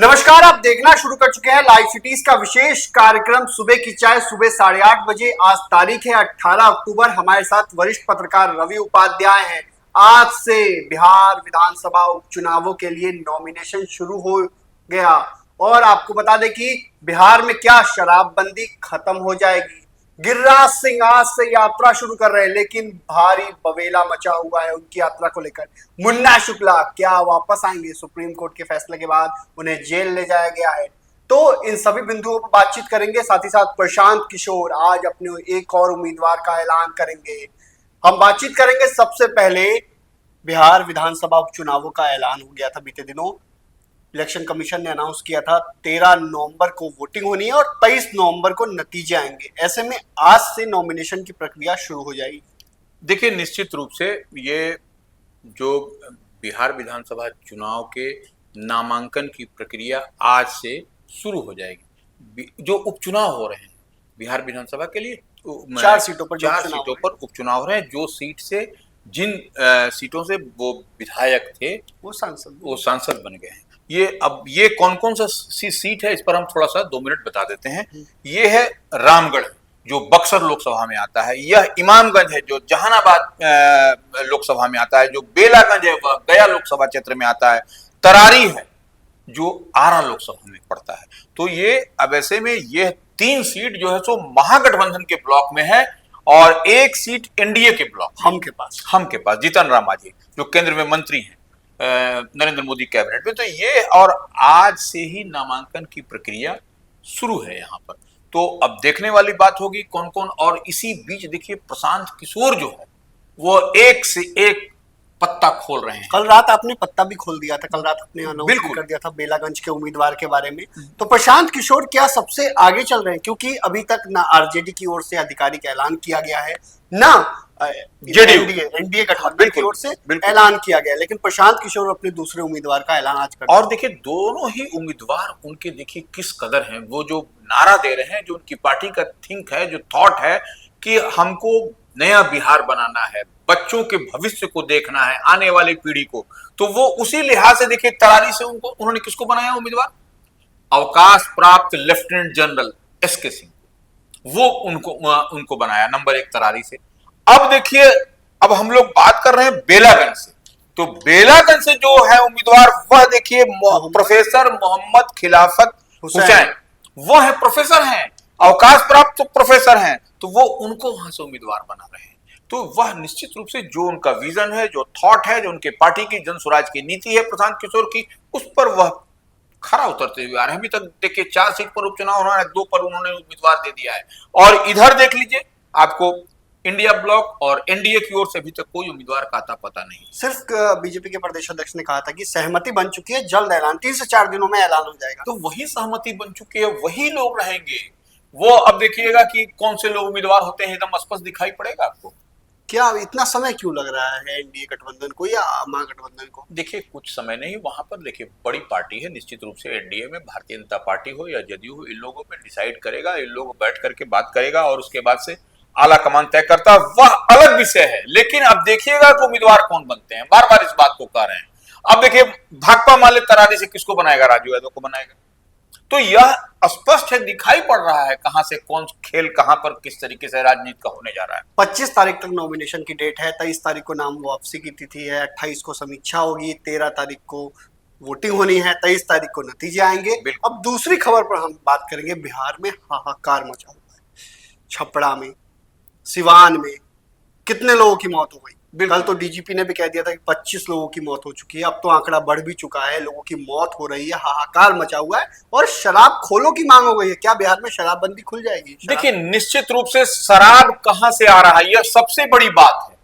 नमस्कार, आप देखना शुरू कर चुके हैं लाइव सिटीज का विशेष कार्यक्रम सुबह की चाय सुबह 8:30 बजे। आज तारीख है 18 अक्टूबर। हमारे साथ वरिष्ठ पत्रकार रवि उपाध्याय हैं। आज से बिहार विधानसभा उपचुनावों के लिए नॉमिनेशन शुरू हो गया और आपको बता दें कि बिहार में क्या शराबबंदी खत्म हो जाएगी। गिरिराज सिंह आज से यात्रा शुरू कर रहे हैं, लेकिन भारी बवेला मचा हुआ है उनकी यात्रा को लेकर। मुन्ना शुक्ला क्या वापस आएंगे? सुप्रीम कोर्ट के फैसले के बाद उन्हें जेल ले जाया गया है। तो इन सभी बिंदुओं पर बातचीत करेंगे। साथ ही साथ प्रशांत किशोर आज अपने एक और उम्मीदवार का ऐलान करेंगे। हम बातचीत करेंगे सबसे पहले बिहार विधानसभा उपचुनावों का ऐलान हो गया था बीते दिनों। इलेक्शन कमीशन ने अनाउंस किया था 13 नवंबर को वोटिंग होनी है और 23 नवंबर को नतीजे आएंगे। ऐसे में आज से नॉमिनेशन की प्रक्रिया शुरू हो जाएगी। देखिए, निश्चित रूप से ये जो बिहार विधानसभा चुनाव के नामांकन की प्रक्रिया आज से शुरू हो जाएगी। जो उपचुनाव हो रहे हैं बिहार विधानसभा के लिए, 4 सीटों पर उपचुनाव हो रहे हैं। जो सीट से जिन सीटों से वो विधायक थे वो सांसद बन गए हैं। ये कौन कौन सा सीट है, इस पर हम थोड़ा सा 2 मिनट बता देते हैं। ये है रामगढ़, जो बक्सर लोकसभा में आता है। यह इमामगंज है, जो जहानाबाद लोकसभा में आता है। जो बेलागंज है, वह गया लोकसभा क्षेत्र में आता है। तरारी है, जो आरा लोकसभा में पड़ता है। तो ये अब ऐसे में ये 3 सीट जो है सो महागठबंधन के ब्लॉक में है और 1 सीट एनडीए के ब्लॉक हम के पास जीतन राम मांझी, जो केंद्र में मंत्री हैं नरेंद्र मोदी कैबिनेट में। तो ये और आज से ही नामांकन की प्रक्रिया शुरू है यहाँ पर। तो अब देखने वाली बात होगी कौन कौन। और इसी बीच देखिए, प्रशांत किशोर जो है वो एक से एक पत्ता खोल रहे हैं। कल रात आपने पत्ता भी खोल दिया था। कल रात आपने अनाउंस कर दिया था बेलागंज के उम्मीदवार के बारे में। तो प्रशांत किशोर क्या सबसे आगे चल रहे हैं? क्योंकि अभी तक ना आरजेडी की ओर से आधिकारिक ऐलान किया गया है, ना एनडीए गठबंधन की ओर से ऐलान किया गया, लेकिन प्रशांत किशोर अपने दूसरे उम्मीदवार का ऐलान आज कर। और देखिए, दोनों ही उम्मीदवार उनके देखिए किस कदर हैं। वो जो नारा दे रहे हैं, जो उनकी पार्टी का थिंक है, जो थॉट है कि हमको नया बिहार बनाना है, बच्चों के भविष्य को देखना है, आने वाली पीढ़ी को। तो वो उसी लिहाज से देखिए, तरारी से उन्होंने किसको बनाया उम्मीदवार? अवकाश प्राप्त लेफ्टिनेंट जनरल एसके सिंह, वो उनको बनाया नंबर 1 तरारी से। अब देखिए, अब हम लोग बात कर रहे हैं बेलागंज से। तो बेलागंज से जो है उम्मीदवार, वह देखिए प्रोफेसर मोहम्मद खिलाफत हुसैन, वो है प्रोफेसर हैं, अवकाश प्राप्त प्रोफेसर हैं। तो वो उनको वहां से उम्मीदवार बना रहे हैं। तो वह निश्चित रूप से जो उनका विजन है, जो थॉट है, जो उनके पार्टी की जन स्वराज की नीति है प्रशांत किशोर की, उस पर वह खरा उतरते हुए आ रहे हैं। अभी तक देखिए 4 सीट पर उपचुनाव हो रहा है, 2 पर उन्होंने उम्मीदवार दे दिया है। और इधर देख लीजिए, आपको इंडिया ब्लॉक और एनडीए की ओर से अभी तक कोई उम्मीदवार का आता पता नहीं। सिर्फ बीजेपी के प्रदेश अध्यक्ष ने कहा था कि सहमति बन चुकी है, जल्द ऐलान, 3 से 4 दिनों में ऐलान हो जाएगा। तो वही सहमति बन चुकी है, वही लोग रहेंगे। वो अब देखिएगा कि कौन से लोग उम्मीदवार होते हैं, एकदम स्पष्ट दिखाई पड़ेगा आपको। क्या इतना समय क्यों लग रहा है एनडीए गठबंधन को या महागठबंधन को? देखिए, कुछ समय नहीं, वहां पर देखिए बड़ी पार्टी है। निश्चित रूप से एनडीए में भारतीय जनता पार्टी हो या जदयू हो, इन लोगों में डिसाइड करेगा, इन लोग बैठ करके बात करेगा और उसके बाद से आला कमान तय करता, वह अलग विषय है। लेकिन अब देखिएगा कि उम्मीदवार कौन बनते हैं। बार बार इस बात को कह रहे हैं। अब देखिए, भाकपा माले तरारी से किसको बनाएगा? राजू यादव को बनाएगा। तो यह स्पष्ट है, दिखाई पड़ रहा है कहां से कौन खेल कहां पर किस तरीके से राजनीति का होने जा रहा है। 25 तारीख तक नॉमिनेशन की डेट है। 23 तारीख को नाम वापसी की तिथि है। 28 को समीक्षा होगी। 13 तारीख को वोटिंग होनी है। 23 तारीख को नतीजे आएंगे। अब दूसरी खबर पर हम बात करेंगे। बिहार में हाहाकार मचा हुआ है। छपरा में, सिवान में कितने लोगों की मौत हो गई। कल तो डीजीपी ने भी कह दिया था कि 25 लोगों की मौत हो चुकी है। अब तो आंकड़ा बढ़ भी चुका है, लोगों की मौत हो रही है, हाहाकार मचा हुआ है और शराब खोलों की मांग हो गई है। क्या बिहार में शराबबंदी खुल जाएगी? देखिए, निश्चित रूप से शराब कहां से आ रहा है, यह सबसे बड़ी बात है।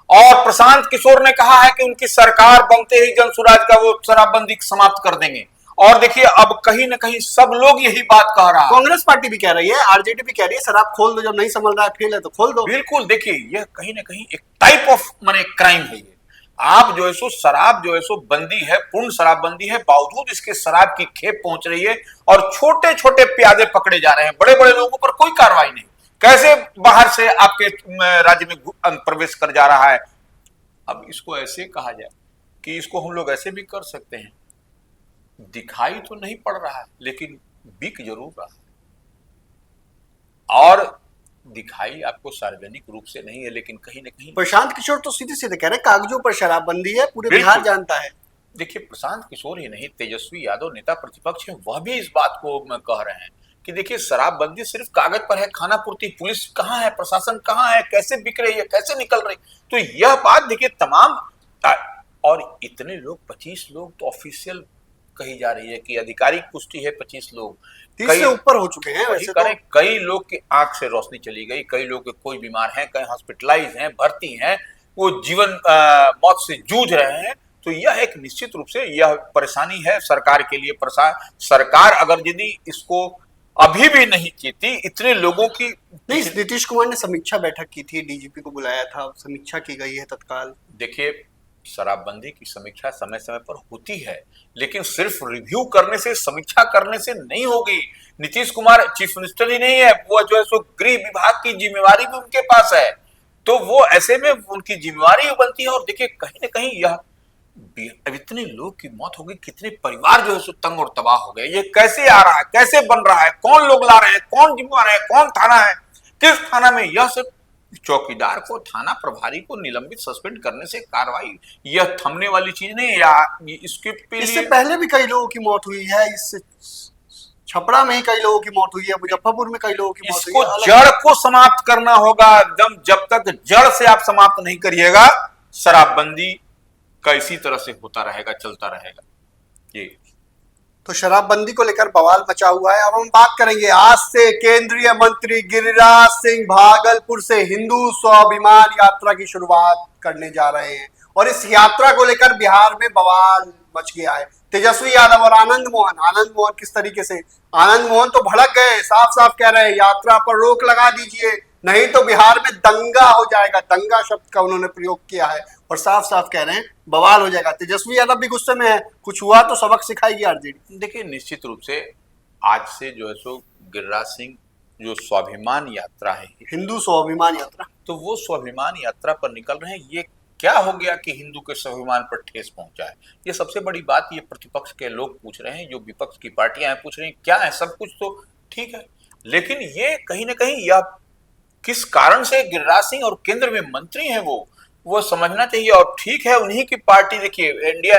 और प्रशांत किशोर ने कहा है कि उनकी सरकार बनते ही जन स्वराज का वो शराबबंदी समाप्त कर देंगे। और देखिए, अब कहीं ना कहीं सब लोग यही बात कह रहा है। कांग्रेस पार्टी भी कह रही है, आरजेडी भी कह रही है, शराब खोल दो, जब नहीं संभल रहा है, फेल है तो खोल दो। बिल्कुल, देखिए यह कहीं ना कहीं एक टाइप ऑफ माने क्राइम है। ये आप जो है सो शराब जो है सो बंदी है, पूर्ण शराबबंदी है, बावजूद इसके शराब की खेप पहुंच रही है और छोटे छोटे प्यादे पकड़े जा रहे हैं। बड़े बड़े लोगों पर कोई कार्रवाई नहीं। कैसे बाहर से आपके राज्य में प्रवेश कर जा रहा है। अब इसको ऐसे कहा जाए कि इसको हम लोग ऐसे भी कर सकते हैं दिखाई तो नहीं पड़ रहा है लेकिन बिक जरूर रहा है। और दिखाई आपको सार्वजनिक रूप से नहीं है लेकिन कहीं ना कहीं प्रशांत किशोर तो सीधे सीधे कह रहे हैं कागजों पर शराबबंदी है, पूरे बिल्कुल। बिहार जानता है। देखिए, प्रशांत किशोर ही नहीं, तेजस्वी यादव नेता प्रतिपक्ष है, वह भी इस बात को कह रहे हैं कि देखिए शराबबंदी सिर्फ कागज पर है, खाना पूर्ति, पुलिस कहाँ है, प्रशासन कहाँ है, कैसे बिक रही है, कैसे निकल रही। तो यह बात देखिए तमाम और इतने लोग 25 लोग तो ऑफिशियल कही जा रही है कि आधिकारिक पुष्टि है 25 लोग, 30 से ऊपर हो चुके हैं वैसे तो। कई लोग की आंख से रोशनी चली गई, कई लोग कोई बीमार हैं, कई हॉस्पिटलाइज हैं, भर्ती हैं, वो जीवन मौत से जूझ रहे हैं। तो यह एक निश्चित रूप से यह परेशानी है सरकार के लिए। सरकार अगर यदि इसको अभी भी नहीं चेती इतने लोगों की। नहीं, नीतीश कुमार ने समीक्षा बैठक की थी, डीजीपी को बुलाया था, समीक्षा की गई है तत्काल। देखिए, शराबबंदी की समीक्षा समय समय पर होती है लेकिन सिर्फ रिव्यू करने से, समीक्षा करने से नहीं होगी। नीतीश कुमार चीफ मिनिस्टर ही नहीं है, वो जो है सो गृह विभाग की जिम्मेवारी भी उनके पास है, तो वो ऐसे में उनकी जिम्मेवारी बनती है। और देखिए कहीं ना कहीं यह अब इतने लोग की मौत हो गई, कितने परिवार जो है सो तंग और तबाह हो गए। ये कैसे आ रहा है, कैसे बन रहा है, कौन लोग ला रहे हैं, कौन जिम्मेवार है, कौन थाना है, किस थाना में। यह सब चौकीदार को, थाना प्रभारी को निलंबित, सस्पेंड करने से कार्रवाई यह थमने वाली चीज नहीं है। या इसके इससे पहले भी कई लोगों की मौत हुई है, इससे छपरा में ही कई लोगों की मौत हुई है, मुजफ्फरपुर में कई लोगों की मौत हुई है। इसको जड़ को समाप्त करना होगा। जब तक जड़ से आप समाप्त नहीं करिएगा, शराबबंदी का इसी तरह से होता रहेगा, चलता रहेगा। ये तो शराबबंदी को लेकर बवाल मचा हुआ है। अब हम बात करेंगे, आज से केंद्रीय मंत्री गिरिराज सिंह भागलपुर से हिंदू स्वाभिमान यात्रा की शुरुआत करने जा रहे हैं और इस यात्रा को लेकर बिहार में बवाल मच गया है। तेजस्वी यादव और आनंद मोहन किस तरीके से, आनंद मोहन तो भड़क गए, साफ साफ कह रहे हैं यात्रा पर रोक लगा दीजिए, नहीं तो बिहार में दंगा हो जाएगा। दंगा शब्द का उन्होंने प्रयोग किया है और साफ साफ कह रहे हैं बवाल हो जाएगा। तेजस्वी यादव भी गुस्से में है, कुछ हुआ तो सबक सिखाएगी आरजेडी। देखिए, निश्चित रूप से आज से जो है सो गिरिराज सिंह जो स्वाभिमान यात्रा है, हिंदू स्वाभिमान यात्रा, तो वो स्वाभिमान यात्रा पर निकल रहे हैं। ये क्या हो गया कि हिंदू के स्वाभिमान पर ठेस पहुंचा है? ये सबसे बड़ी बात ये प्रतिपक्ष के लोग पूछ रहे हैं, जो विपक्ष की पार्टियां हैं पूछ रही हैं क्या है। सब कुछ तो ठीक है लेकिन ये कहीं ना कहीं यह किस कारण से गिरिराज सिंह और केंद्र में मंत्री हैं वो समझना चाहिए। और ठीक है, उन्हीं की पार्टी, देखिए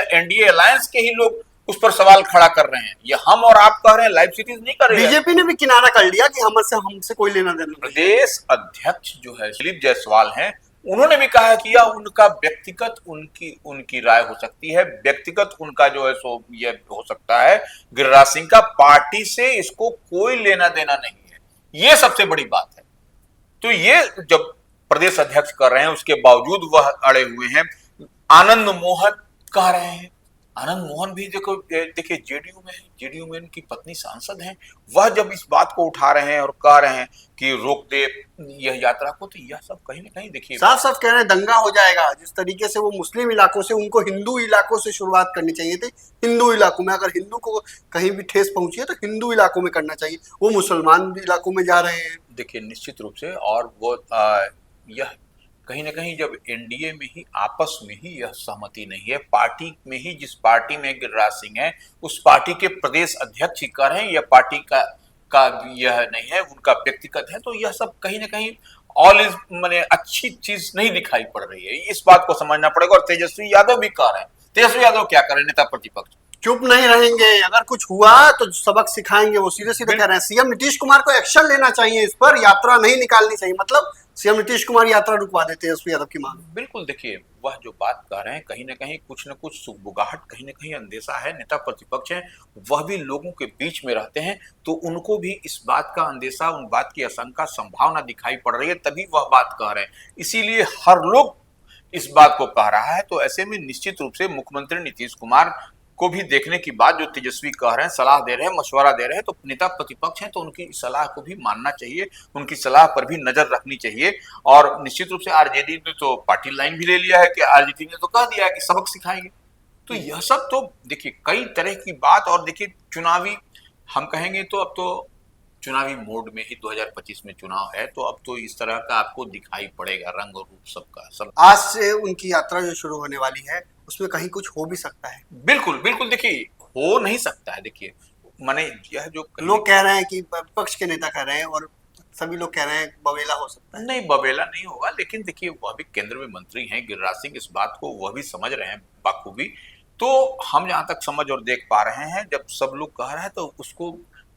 एनडीए अलायंस के ही लोग उस पर सवाल खड़ा कर रहे हैं। ये हम और आप कह रहे हैं, लाइव सिटीज नहीं कर रहे हैं। बीजेपी ने भी किनारा कर लिया कि हमसे कोई लेना देना नहीं। प्रदेश अध्यक्ष जो है दिलीप जायसवाल हैं, उन्होंने भी कहा कि यह उनका व्यक्तिगत उनकी राय हो सकती है, व्यक्तिगत उनका जो है सो यह हो सकता है। गिरिराज सिंह का पार्टी से इसको कोई लेना देना नहीं है, ये सबसे बड़ी बात है। तो ये जब प्रदेश अध्यक्ष कर रहे हैं उसके बावजूद वह अड़े हुए हैं। आनंद मोहन कह रहे हैं, आनंद मोहन भी देखिए जेडीयू में उनकी पत्नी सांसद हैं, वह जब इस बात को उठा रहे हैं और कह रहे हैं कि रोक दे यह यात्रा को, तो यह सब कहीं ना कहीं देखिए साफ साफ कह रहे हैं दंगा हो जाएगा। जिस तरीके से वो मुस्लिम इलाकों से, उनको हिंदू इलाकों से शुरुआत करनी चाहिए थी। हिंदू इलाकों में अगर हिंदू को कहीं भी ठेस पहुंची है तो हिंदू इलाकों में करना चाहिए, वो मुसलमान इलाकों में जा रहे हैं। देखिए निश्चित रूप से, और वो यह कहीं ना कहीं जब एनडीए में ही आपस में ही यह सहमति नहीं है, पार्टी में ही, जिस पार्टी में गिरिराज सिंह है उस पार्टी के प्रदेश अध्यक्ष ही कर रहे हैं, यह पार्टी का यह नहीं है, उनका व्यक्तिगत है। तो यह सब कहीं ना कहीं ऑल इज माने अच्छी चीज नहीं दिखाई पड़ रही है, इस बात को समझना पड़ेगा। और तेजस्वी यादव भी कह रहे हैं, तेजस्वी यादव क्या करें, नेता प्रतिपक्ष चुप नहीं रहेंगे, अगर कुछ हुआ तो सबक सिखाएंगे, वो सीधे सीधे कह रहे हैं। सीएम नीतीश कुमार को एक्शन लेना चाहिए, इस पर यात्रा नहीं निकालनी चाहिए। मतलब सीएम नीतीश कुमार यात्रा रुकवा देते हैं तेजस्वी यादव की मांग। बिल्कुल, देखिए वह जो बात कह रहे हैं कहीं ना कहीं कुछ न कुछ सुगबुगाहट, कहीं ना कहीं अंदेशा है। नेता प्रतिपक्ष हैं, वह भी लोगों के बीच में रहते हैं, तो उनको भी इस बात का अंदेशा, उन बात की आशंका, संभावना दिखाई पड़ रही है, तभी वह बात कह रहे हैं। इसीलिए हर लोग इस बात को कह रहा है। तो ऐसे में निश्चित रूप से मुख्यमंत्री नीतीश कुमार को भी देखने की बात, जो तेजस्वी कह रहे हैं, सलाह दे रहे हैं, मशवरा दे रहे हैं, तो नेता प्रतिपक्ष हैं तो उनकी सलाह को भी मानना चाहिए, उनकी सलाह पर भी नजर रखनी चाहिए। और निश्चित रूप से आरजेडी ने तो पार्टी लाइन भी ले लिया है कि आरजेडी ने तो कह दिया है कि सबक सिखाएंगे। तो यह सब तो देखिए कई तरह की बात। और देखिए चुनावी, हम कहेंगे तो अब तो चुनावी मोड में ही 2025 में चुनाव है, तो अब तो इस तरह का आपको दिखाई पड़ेगा रंग और रूप सबका सब। आज से उनकी यात्रा जो शुरू होने वाली है उसमें कहीं कुछ हो भी सकता है। बिल्कुल बिल्कुल, देखिए हो नहीं सकता है। देखिए माने यह जो लोग कह रहे हैं कि पक्ष के नेता कह रहे हैं और सभी लोग कह रहे हैं बवेला हो सकता है। नहीं, बवेला नहीं होगा, लेकिन देखिए वह भी केंद्र में मंत्री हैं गिरिराज सिंह, इस बात को वह भी समझ रहे हैं बाखूबी। तो हम जहां तक समझ और देख पा रहे हैं, जब सब लोग कह रहे हैं तो उसको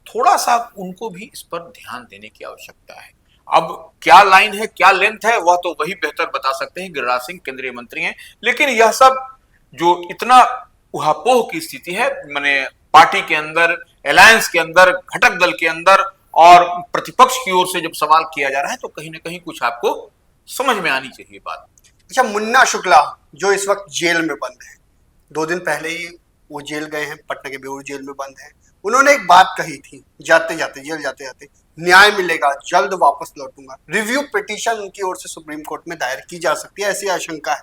थोड़ा सा उनको भी इस पर ध्यान देने की आवश्यकता है। अब क्या लाइन है, क्या लेंथ है, वह तो वही बेहतर बता सकते हैं, गिरिराज सिंह केंद्रीय मंत्री हैं। लेकिन यह सब जो इतना उहापोह की स्थिति है, माने पार्टी के अंदर, अलायंस के अंदर, घटक दल के अंदर और प्रतिपक्ष की ओर से जब सवाल किया जा रहा है, तो कहीं ना कहीं कुछ आपको समझ में आनी चाहिए बात। अच्छा, मुन्ना शुक्ला जो इस वक्त जेल में बंद है, 2 दिन पहले ही वो जेल गए हैं, पटना के बेऊर जेल में बंद है। उन्होंने एक बात कही थी, जाते जाते जेल जाते जाते, न्याय मिलेगा, जल्द वापस लौटूंगा। रिव्यू पिटीशन उनकी ओर से सुप्रीम कोर्ट में दायर की जा सकती है, ऐसी आशंका है।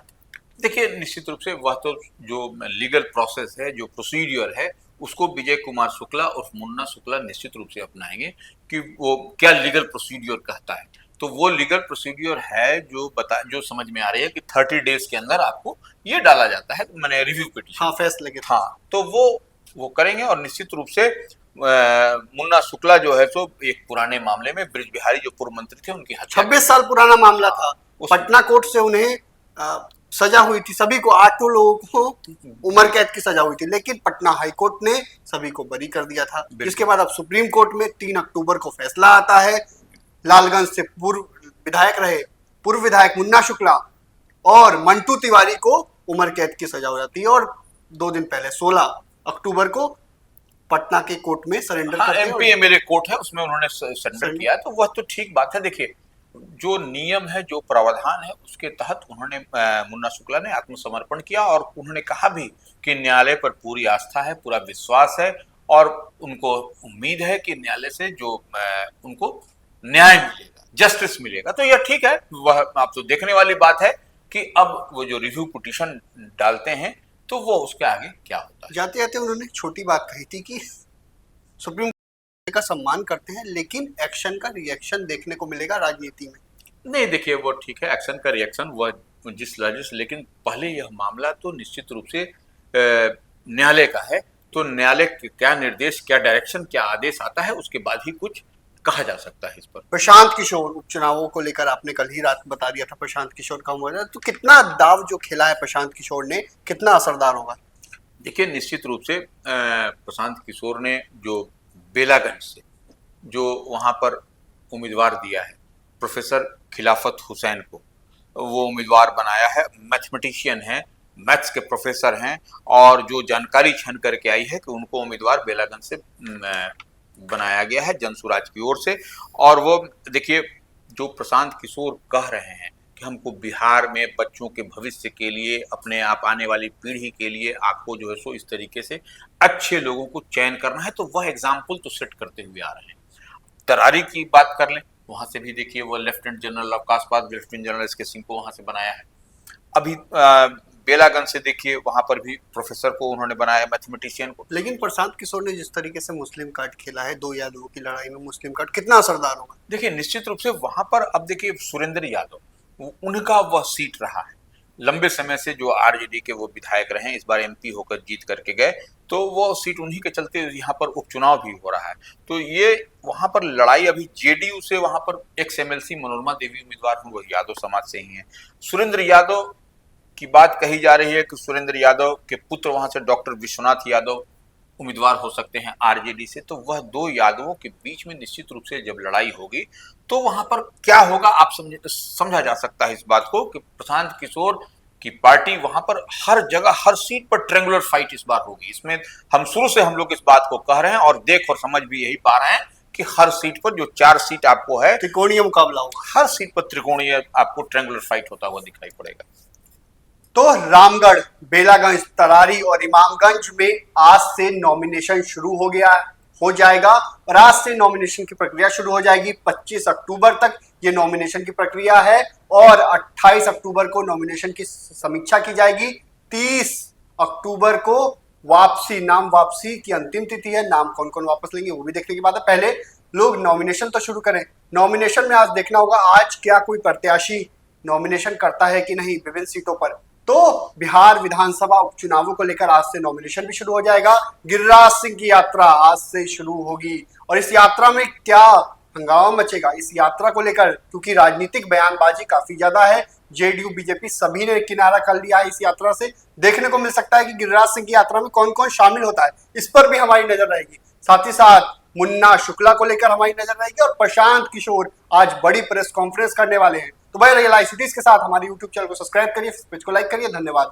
देखिए निश्चित रूप से वह तो जो लीगल प्रोसेस है, जो प्रोसीडियर है, उसको विजय कुमार शुक्ला और मुन्ना शुक्ला निश्चित रूप से अपनाएंगे कि वो क्या लीगल प्रोसीडियर कहता है। तो वो लीगल प्रोसीडियर है जो समझ में आ रही है कि 30 डेज के अंदर आपको ये डाला जाता है, मैंने रिव्यू पिटीशन। हाँ, फैसले के। हाँ, तो वो करेंगे। और निश्चित रूप से मुन्ना शुक्ला जो है सो एक पुराने मामले में ब्रिज बिहारी जो पूर्व मंत्री थे उनकी हत्या 26 साल पुराना मामला था। पटना कोर्ट से उन्हें सजा हुई थी, सभी को, 8 लोगों को उम्र कैद की सजा हुई थी, लेकिन पटना हाई कोर्ट ने सभी को बरी कर दिया था। जिसके बाद अब सुप्रीम कोर्ट में 3 अक्टूबर को फैसला आता है। लालगंज से पूर्व विधायक मुन्ना शुक्ला और मंटू तिवारी को उम्र कैद की सजा हो जाती है और 2 दिन पहले 16 अक्टूबर को पटना के कोर्ट में सरेंडर करते हैं। एमपी एमएलए कोर्ट है, उसमें उन्होंने सरेंडर किया, तो वह तो ठीक बात है। देखिए जो नियम है, जो प्रावधान है, उसके तहत उन्होंने मुन्ना शुक्ला ने आत्मसमर्पण किया और उन्होंने कहा भी कि न्यायालय पर पूरी आस्था है, पूरा विश्वास है और उनको उम्मीद है कि न्यायालय से जो उनको न्याय मिलेगा, जस्टिस मिलेगा। तो यह ठीक है, वह आप तो देखने वाली बात है कि अब वो जो रिव्यू पिटीशन डालते हैं तो वो उसके आगे क्या होता है। जाते जाते उन्होंने छोटी बात कही थी कि सुप्रीम कोर्ट का सम्मान करते हैं, लेकिन एक्शन का रिएक्शन देखने को मिलेगा राजनीति में। नहीं, देखिए वो ठीक है, एक्शन का रिएक्शन वह लेकिन पहले यह मामला तो निश्चित रूप से न्यायालय का है। तो न्यायालय क्या निर्देश, क्या डायरेक्शन, क्या आदेश आता है, उसके बाद ही कुछ कहा जा सकता है इस पर। प्रशांत किशोर उपचुनावों को लेकर आपने कल ही रात बता दिया था, प्रशांत किशोर का हुआ, तो कितना दाव जो खेला है प्रशांत किशोर ने, कितना असरदार होगा? देखिए निश्चित रूप से प्रशांत किशोर ने जो बेलागंज से जो वहां पर उम्मीदवार दिया है, प्रोफेसर खिलाफत हुसैन को वो उम्मीदवार बनाया है। मैथमेटिशियन है, मैथ्स के प्रोफेसर हैं और जो जानकारी छन करके आई है कि उनको उम्मीदवार बेलागंज से बनाया गया है जनसुराज की ओर से। और वो देखिए जो प्रशांत किशोर कह रहे हैं कि हमको बिहार में बच्चों के भविष्य के लिए, अपने आप आने वाली पीढ़ी के लिए आपको जो है सो इस तरीके से अच्छे लोगों को चयन करना है, तो वह एग्जाम्पल तो सेट करते हुए आ रहे हैं। तरारी की बात कर लें, वहां से भी देखिए वो लेफ्टिनेंट जनरल अवकाश पाल, लेफ्टिनेंट जनरल एस के सिंह को वहां से बनाया है। अभी बेलागंज से देखिए वहां पर भी प्रोफेसर को उन्होंने बनाया, मैथमेटिशियन को। लेकिन प्रशांत किशोर ने जिस तरीके से मुस्लिम कार्ड खेला है, 2 यादवों की लड़ाई में मुस्लिम कार्ड कितना असरदार होगा? देखिए निश्चित रूप से वहां पर अब देखिए सुरेंद्र यादव, उनका वह सीट रहा है लंबे समय से, जो आरजेडी के वो विधायक रहे, इस बार एमपी होकर जीत करके गए, तो वो सीट उन्हीं के चलते यहाँ पर उपचुनाव भी हो रहा है। तो ये वहां पर लड़ाई अभी जेडीयू से, वहां पर एक्स एमएलसी मनोरमा देवी उम्मीदवार हैं, वो यादव समाज से ही हैं। सुरेंद्र यादव की बात कही जा रही है कि सुरेंद्र यादव के पुत्र वहां से डॉक्टर विश्वनाथ यादव उम्मीदवार हो सकते हैं आरजेडी से। तो वह 2 यादवों के बीच में निश्चित रूप से जब लड़ाई होगी तो वहां पर क्या होगा, आप समझा जा सकता है इस बात को कि प्रशांत किशोर की पार्टी वहां पर हर जगह, हर सीट पर ट्रेंगुलर फाइट इस बार होगी। इसमें हम लोग इस बात को कह रहे हैं और देख और समझ भी यही पा रहे हैं कि हर सीट पर, जो 4 सीट आपको है, त्रिकोणीय मुकाबला होगा। हर सीट पर त्रिकोणीय आपको ट्रेंगुलर फाइट होता हुआ दिखाई पड़ेगा। तो रामगढ़, बेलागंज, तरारी और इमामगंज में आज से नॉमिनेशन शुरू हो जाएगा और आज से नॉमिनेशन की प्रक्रिया शुरू हो जाएगी। 25 अक्टूबर तक ये नॉमिनेशन की प्रक्रिया है और 28 अक्टूबर को नॉमिनेशन की समीक्षा की जाएगी। 30 अक्टूबर को नाम वापसी की अंतिम तिथि है। नाम कौन कौन वापस लेंगे वो भी देखने की बात है। पहले लोग नॉमिनेशन तो शुरू करें। नॉमिनेशन में आज देखना होगा आज क्या कोई प्रत्याशी नॉमिनेशन करता है कि नहीं विभिन्न सीटों पर। तो बिहार विधानसभा उपचुनावों को लेकर आज से नॉमिनेशन भी शुरू हो जाएगा। गिरिराज सिंह की यात्रा आज से शुरू होगी और इस यात्रा में क्या हंगामा मचेगा, इस यात्रा को लेकर क्योंकि राजनीतिक बयानबाजी काफी ज्यादा है, जेडीयू बीजेपी सभी ने किनारा कर लिया है। इस यात्रा से देखने को मिल सकता है कि गिरिराज सिंह की यात्रा में कौन कौन शामिल होता है, इस पर भी हमारी नजर रहेगी। साथ ही साथ मुन्ना शुक्ला को लेकर हमारी नजर रहेगी और प्रशांत किशोर आज बड़ी प्रेस कॉन्फ्रेंस करने वाले हैं। तो भाई रियल आईसीटीज के साथ हमारे यूट्यूब चैनल को सब्सक्राइब करिए, पेज को लाइक करिए। धन्यवाद।